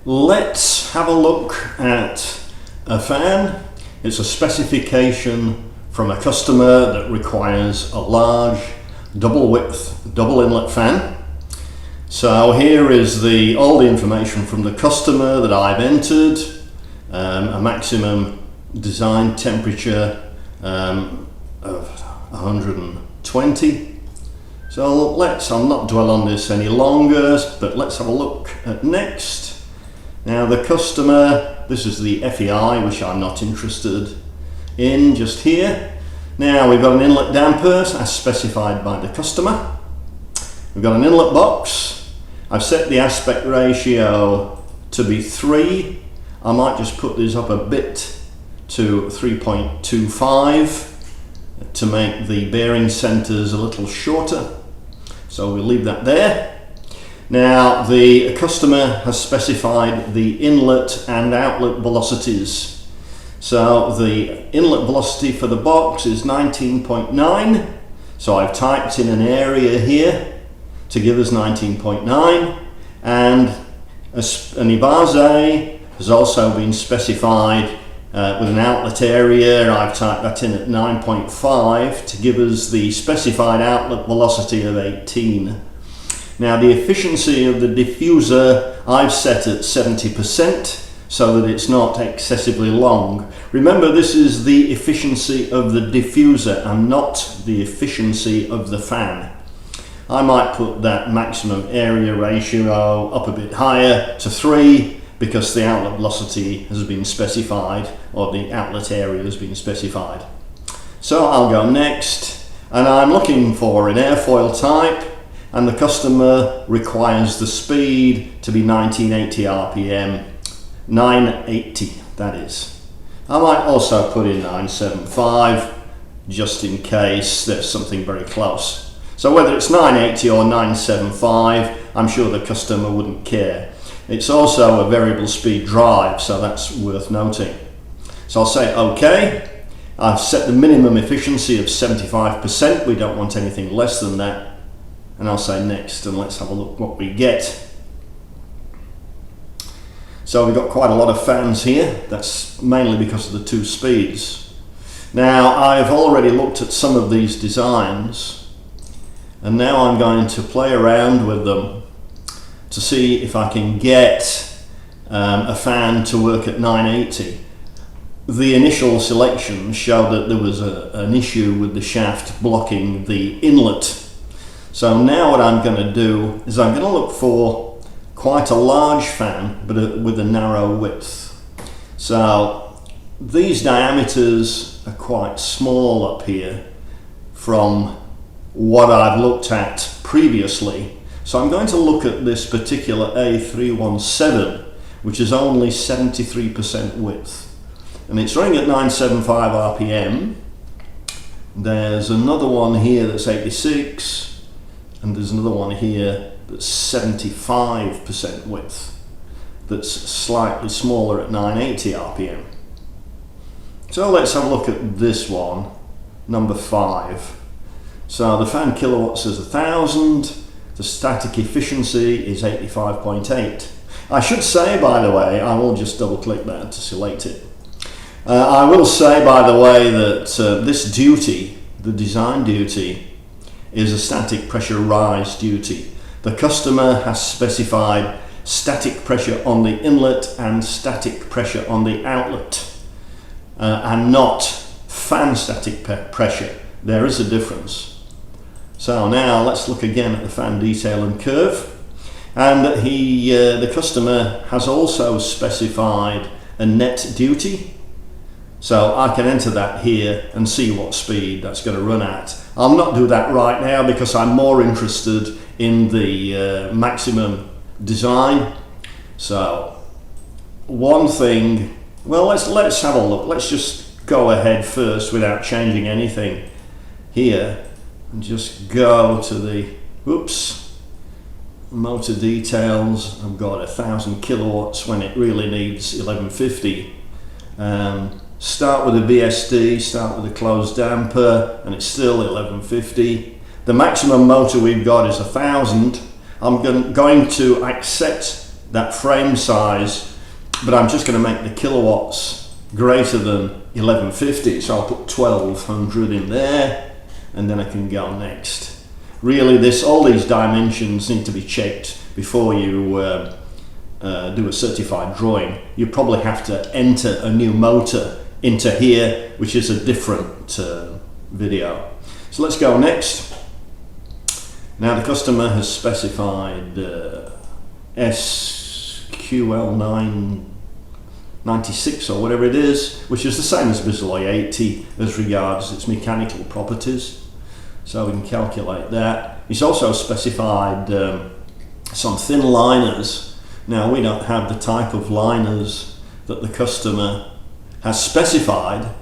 Let's have a look at a fan. It's a specification from a customer that requires a large double width, double inlet fan. So here is all the information from the customer that I've entered, a maximum design temperature of 120. So I'll not dwell on this any longer, but let's have a look at next. Now the customer, this is the FEI, which I'm not interested in just here. Now we've got an inlet damper as specified by the customer. We've got an inlet box. I've set the aspect ratio to be 3. I might just put this up a bit to 3.25 to make the bearing centers a little shorter. So we'll leave that there. Now the customer has specified the inlet and outlet velocities. So the inlet velocity for the box is 19.9. So I've typed in an area here to give us 19.9, and an Ibase has also been specified with an outlet area. I've typed that in at 9.5 to give us the specified outlet velocity of 18. Now the efficiency of the diffuser I've set at 70% so that it's not excessively long. Remember, this is the efficiency of the diffuser and not the efficiency of the fan. I might put that maximum area ratio up a bit higher to 3 because the outlet velocity has been specified, or the outlet area has been specified. So I'll go next, and I'm looking for an airfoil type, and the customer requires the speed to be 1980 RPM, 980 that is. I might also put in 975 just in case there's something very close. So whether it's 980 or 975, I'm sure the customer wouldn't care. It's also a variable speed drive, so that's worth noting. So I'll say OK. I've set the minimum efficiency of 75%. We don't want anything less than that. And I'll say next, and let's have a look what we get. So we've got quite a lot of fans here. That's mainly because of the 2 speeds. Now I've already looked at some of these designs, and now I'm going to play around with them to see if I can get a fan to work at 980. The initial selection showed that there was an issue with the shaft blocking the inlet. So now what I'm going to do is I'm going to look for quite a large fan, but with a narrow width. So these diameters are quite small up here from what I've looked at previously. So I'm going to look at this particular A317, which is only 73% width. And it's running at 975 RPM. There's another one here that's 86. And there's another one here that's 75% width, that's slightly smaller at 980 RPM. So let's have a look at this one, number 5. So the fan kilowatts is 1000, the static efficiency is 85.8. I should say, by the way, I will just double click that to select it. I will say, by the way, that this duty, the design duty, is a static pressure rise duty. The customer has specified static pressure on the inlet and static pressure on the outlet, and not fan static pressure. There is a difference. So now let's look again at the fan detail and curve. And the customer has also specified a net duty. So I can enter that here and see what speed that's going to run at. I'll not do that right now because I'm more interested in the maximum design. So one thing, well, let's have a look. Let's just go ahead first without changing anything here and just go to the motor details. I've got 1000 kilowatts when it really needs 1150. Start with a BSD, start with a closed damper, and it's still 1150. The maximum motor we've got is 1000. I'm going to accept that frame size, but I'm just going to make the kilowatts greater than 1150, so I'll put 1200 in there, and then I can go next. Really, all these dimensions need to be checked before you do a certified drawing. You probably have to enter a new motor into here, which is a different video. So let's go next. Now the customer has specified SQL996 or whatever it is, which is the same as Bisley 80 as regards its mechanical properties. So we can calculate that. He's also specified some thin liners. Now we don't have the type of liners that the customer has specified.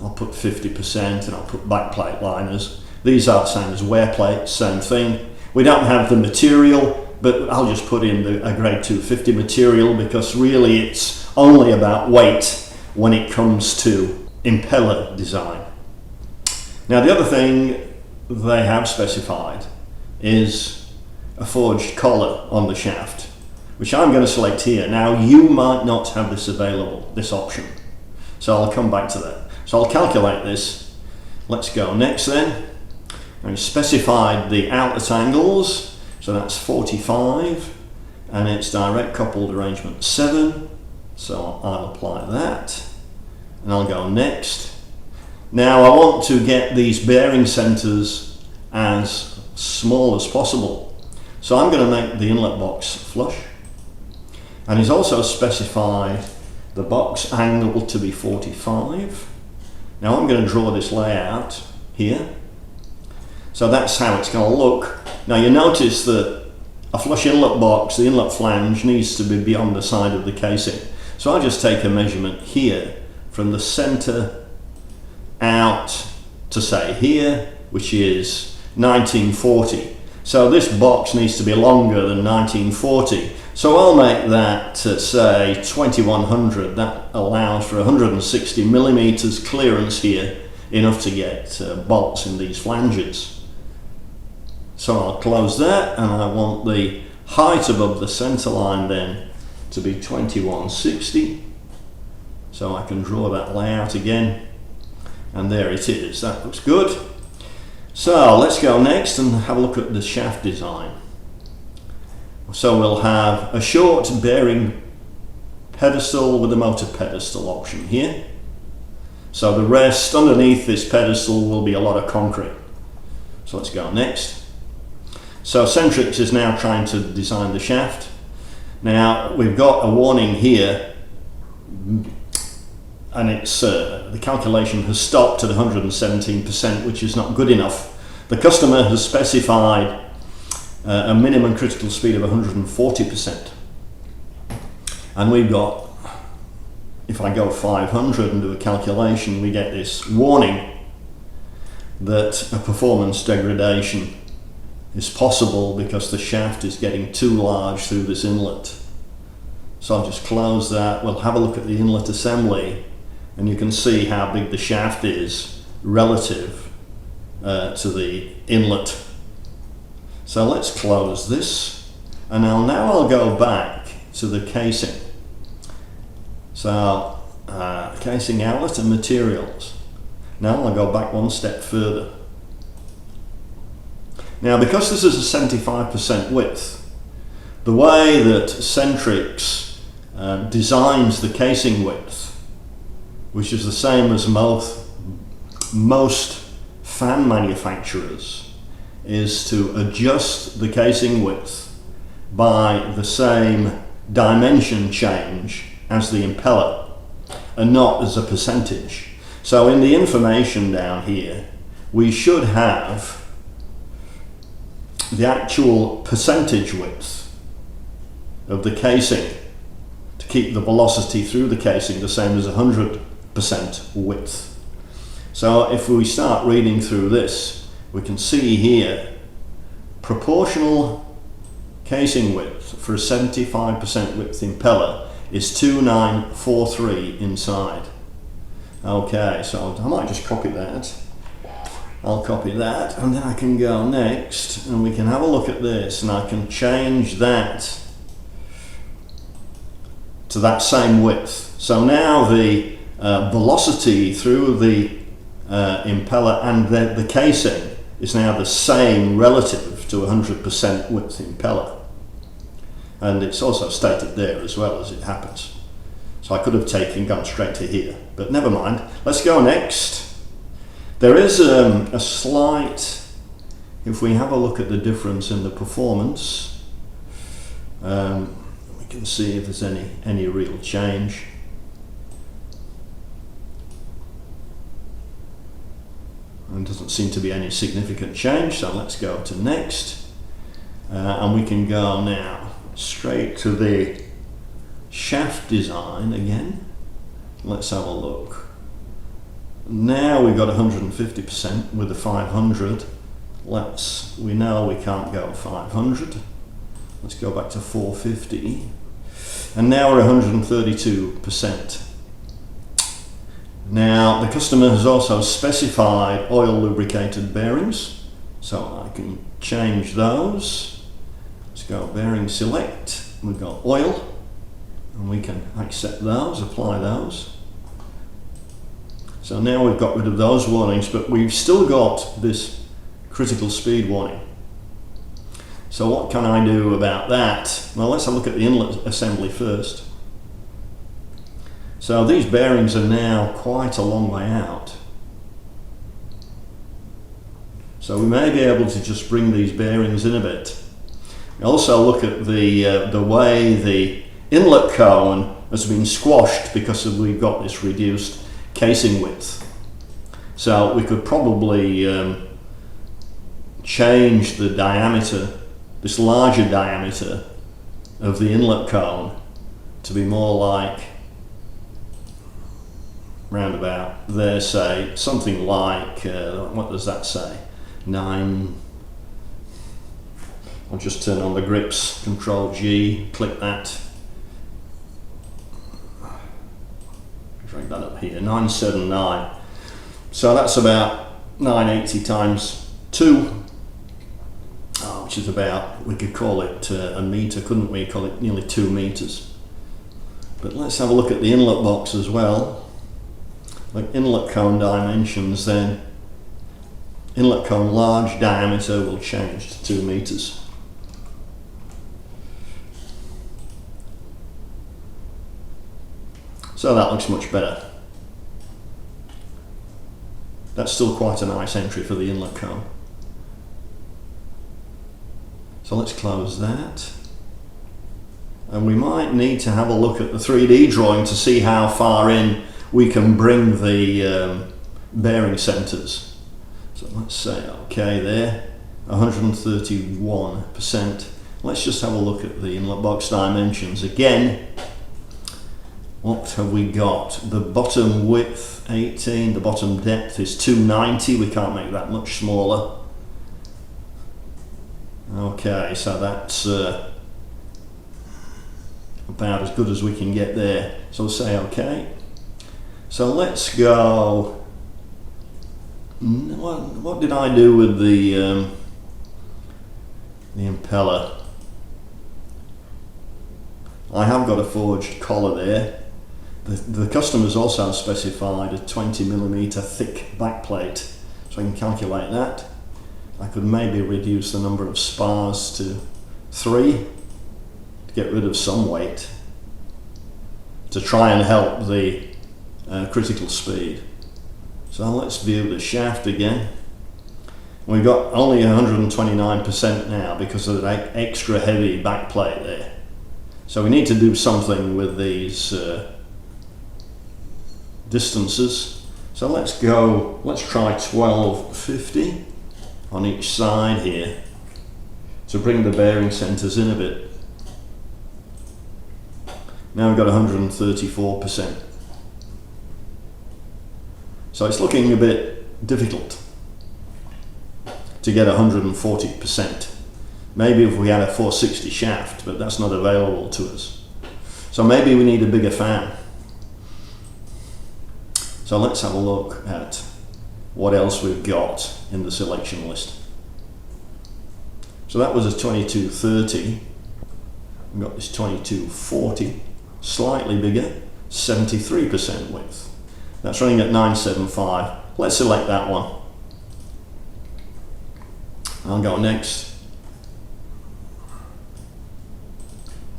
I'll put 50% and I'll put backplate liners. These are the same as wear plates, same thing. We don't have the material, but I'll just put in a grade 250 material because really it's only about weight when it comes to impeller design. Now the other thing they have specified is a forged collar on the shaft, which I'm going to select here. Now you might not have this available, this option, so I'll come back to that. So I'll calculate this. Let's go next then. And specified the outlet angles, so that's 45, and it's direct coupled arrangement 7, so I'll apply that, and I'll go next. Now I want to get these bearing centers as small as possible, so I'm going to make the inlet box flush, and he's also specified the box angle to be 45. Now I'm going to draw this layout here. So that's how it's going to look. Now you notice that a flush inlet box, the inlet flange, needs to be beyond the side of the casing. So I'll just take a measurement here from the center out to say here, which is 1940. So this box needs to be longer than 1940. So I'll make that say 2100. That allows for 160 millimeters clearance here, enough to get bolts in these flanges. So I'll close that, and I want the height above the center line then to be 2160. So I can draw that layout again, and there it is. That looks good. So let's go next and have a look at the shaft design. So we'll have a short bearing pedestal with a motor pedestal option here. So the rest underneath this pedestal will be a lot of concrete. So let's go next. So Centrix is now trying to design the shaft. Now we've got a warning here, and it's the calculation has stopped at 117%, which is not good enough. The customer has specified a minimum critical speed of 140%, and we've got, if I go 500 and do a calculation, we get this warning that a performance degradation is possible because the shaft is getting too large through this inlet. So I'll just close that. We'll have a look at the inlet assembly, and you can see how big the shaft is relative to the inlet. So let's close this, and now I'll go back to the casing. So casing outlet and materials. Now I'll go back one step further. Now because this is a 75% width, the way that Centrix designs the casing width, which is the same as most fan manufacturers, is to adjust the casing width by the same dimension change as the impeller and not as a percentage. So in the information down here, we should have the actual percentage width of the casing to keep the velocity through the casing the same as 100% width. So if we start reading through this, we can see here proportional casing width for a 75% width impeller is 2943 inside. Okay, so I might just copy that. I'll copy that, and then I can go next and we can have a look at this, and I can change that to that same width. So now the velocity through the impeller and the casing is now the same relative to 100% width impeller. And it's also stated there as well, as it happens. So I could have gone straight to here, but never mind. Let's go next. There is a slight, if we have a look at the difference in the performance, we can see if there's any real change. And doesn't seem to be any significant change, so let's go to next. And we can go now straight to the shaft design again. Let's have a look. Now we've got 150% with the 500. We know we can't go 500. Let's go back to 450. And now we're 132%. Now the customer has also specified oil lubricated bearings, so I can change those. Let's go bearing select. We've got oil, and we can accept those, apply those. So now we've got rid of those warnings, but we've still got this critical speed warning. So what can I do about that? Well, let's have a look at the inlet assembly first. So these bearings are now quite a long way out. So we may be able to just bring these bearings in a bit. We also look at the way the inlet cone has been squashed because we've got this reduced casing width. So we could probably change the diameter, this larger diameter of the inlet cone, to be more like round about there, say something like what does that say, 9. I'll just turn on the grips, Control G, click that, drag that up here, 979. So that's about 980 times 2, which is about, we could call it a meter, couldn't we? Call it nearly 2 meters. But let's have a look at the inlet box as well. Like inlet cone dimensions, then inlet cone large diameter will change to 2 meters. So that looks much better. That's still quite a nice entry for the inlet cone. So let's close that. And we might need to have a look at the 3D drawing to see how far in we can bring the bearing centers. So let's say okay there, 131%. Let's just have a look at the inlet box dimensions again. What have we got? The bottom width 18, the bottom depth is 290. We can't make that much smaller. Okay, so that's about as good as we can get there. So we'll say okay. So let's go. What did I do with the impeller? I have got a forged collar there. The customer's also specified a 20mm thick backplate, so I can calculate that. I could maybe reduce the number of spars to 3 to get rid of some weight to try and help the critical speed. So let's view the shaft again. We've got only 129% now because of that extra heavy backplate there. So we need to do something with these distances. So let's try 1250 on each side here to bring the bearing centers in a bit. Now we've got 134%. So it's looking a bit difficult to get 140%. Maybe if we had a 460 shaft, but that's not available to us. So maybe we need a bigger fan. So let's have a look at what else we've got in the selection list. So that was a 2230. We've got this 2240. slightly bigger, 73% width. That's running at 975. Let's select that one. I'll go next.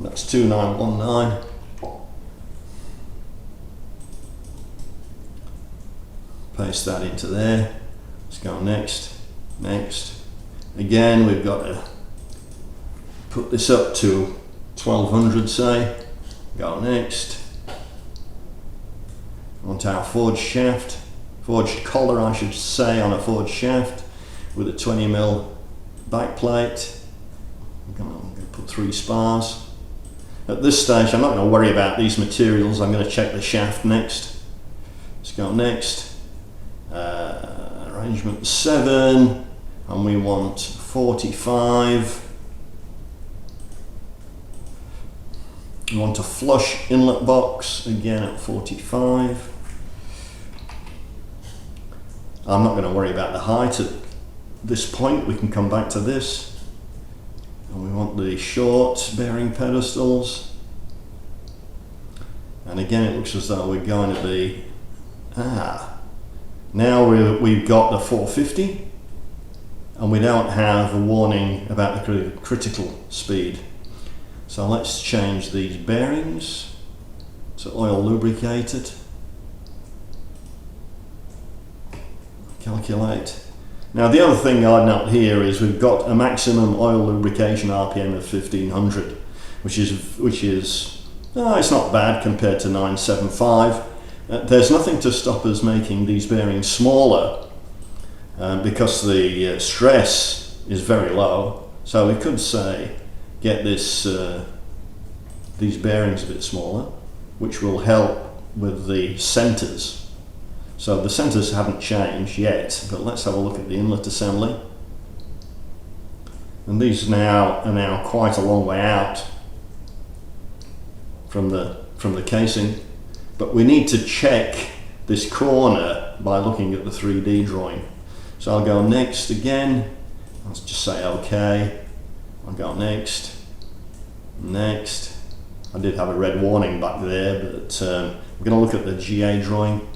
That's 2919. Paste that into there. Let's go next, next. Again, we've got to put this up to 1200, say. Go next. Onto our forged shaft, forged collar I should say, on a forged shaft with a 20mm back plate. I'm going to put 3 spars. At this stage I'm not going to worry about these materials, I'm going to check the shaft next. Let's go next. Arrangement 7, and we want 45. We want a flush inlet box, again at 45. I'm not going to worry about the height at this point, we can come back to this. And we want the short bearing pedestals. And again it looks as though we're going to be, now we've got the 450 and we don't have a warning about the critical speed. So let's change these bearings to oil lubricated. Calculate. Now the other thing I'd note here is we've got a maximum oil lubrication RPM of 1500, which is it's not bad compared to 975. There's nothing to stop us making these bearings smaller because the stress is very low. So we could say get this these bearings a bit smaller, which will help with the centers. So the centers haven't changed yet, but let's have a look at the inlet assembly. And these are now quite a long way out from the casing, but we need to check this corner by looking at the 3D drawing. So I'll go next again. Let's just say OK. I'll go next, next. I did have a red warning back there, but we're going to look at the GA drawing.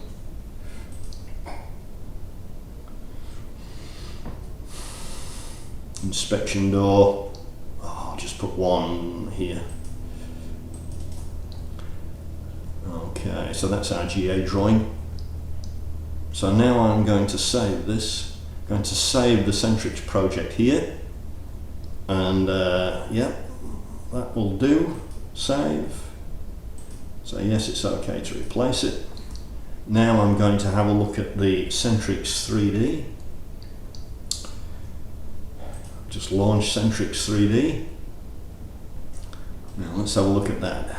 Inspection door. I'll just put one here. Okay, so that's our GA drawing. So now I'm going to save this. I'm going to save the Centrix project here. And yeah, that will do. Save. So yes, it's okay to replace it. Now I'm going to have a look at the Centrix 3D. Just launch Centrix 3D. Now let's have a look at that.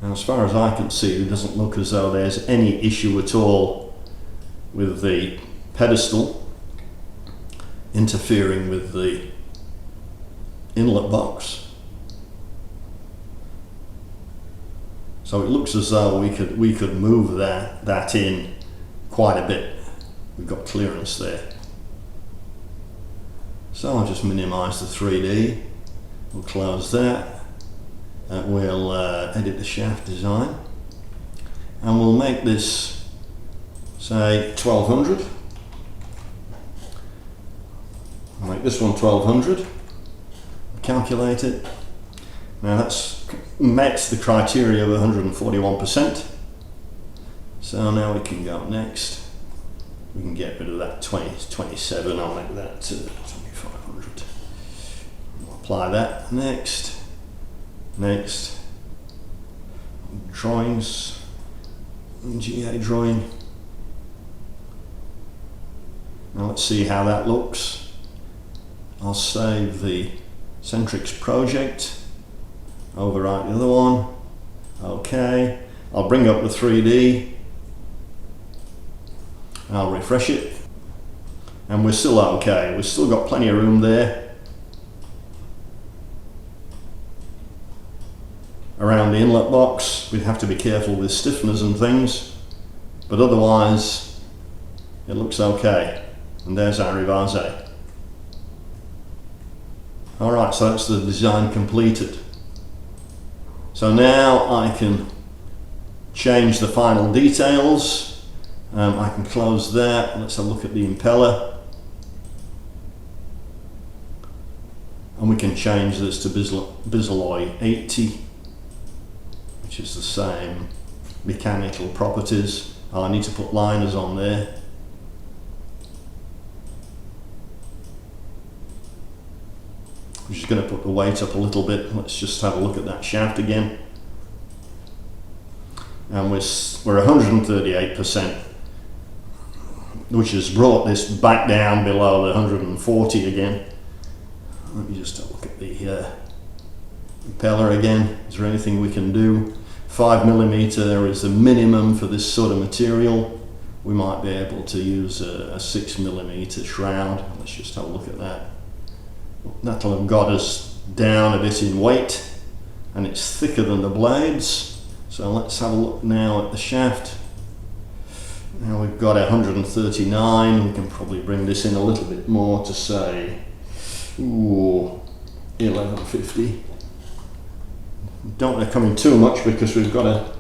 Now as far as I can see, it doesn't look as though there's any issue at all with the pedestal interfering with the inlet box. So it looks as though we could move that in quite a bit. We've got clearance there. So I'll just minimize the 3D. We'll close that. We'll edit the shaft design. And we'll make this, say, 1200. I'll make this one 1200. Calculate it. Now that's met the criteria of 141%. So now we can go next. We can get rid of that 27. I'll make that 2500. We'll apply that. Next. Next. Drawings. GA drawing. Now let's see how that looks. I'll save the Centrix project. Overwrite the other one. Okay. I'll bring up the 3D. I'll refresh it. And we're still okay. We've still got plenty of room there. Around the inlet box, we'd have to be careful with stiffeners and things. But otherwise, it looks okay. And there's our rivase. Alright, so that's the design completed. So now I can change the final details. I can close that. Let's have a look at the impeller. And we can change this to Biseloy 80, which is the same mechanical properties. I need to put liners on there. I'm just going to put the weight up a little bit. Let's just have a look at that shaft again. And we're 138%, which has brought this back down below the 140 again. Let me just have a look at the impeller again. Is there anything we can do? 5mm is the minimum for this sort of material. We might be able to use a 6mm shroud. Let's just have a look at that. That'll have got us down a bit in weight, and it's thicker than the blades. So let's have a look now at the shaft. Now we've got 139. We can probably bring this in a little bit more to say 1150. Don't want to come in too much because we've got a...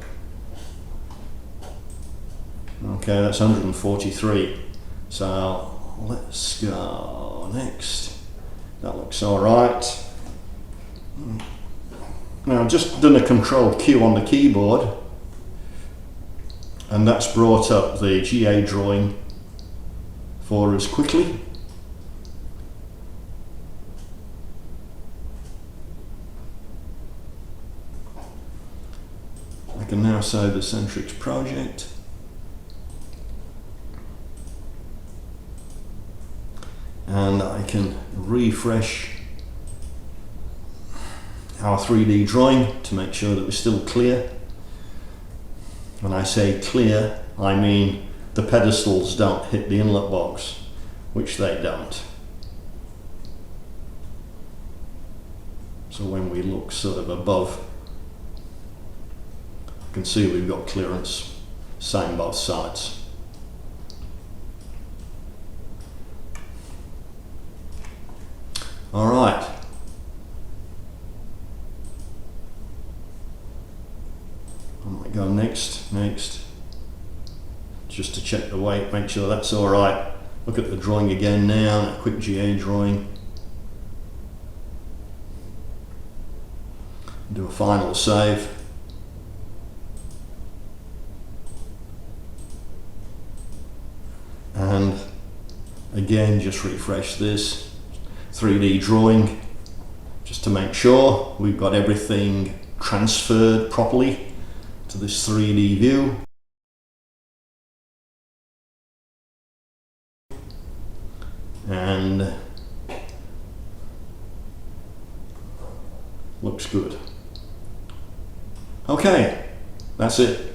Okay, that's 143. So let's go next. That looks alright. Now I've just done a Control Q on the keyboard, and that's brought up the GA drawing for us quickly. I can now save the Centrix project. And I can refresh our 3D drawing to make sure that we're still clear. When I say clear, I mean the pedestals don't hit the inlet box, which they don't. So when we look sort of above, you can see we've got clearance, same both sides. All right. I might go next, just to check the weight, make sure that's all right. Look at the drawing again now, a quick GA drawing. Do a final save. And again, just refresh this 3D drawing just to make sure we've got everything transferred properly to this 3D view. And looks good. Okay, that's it.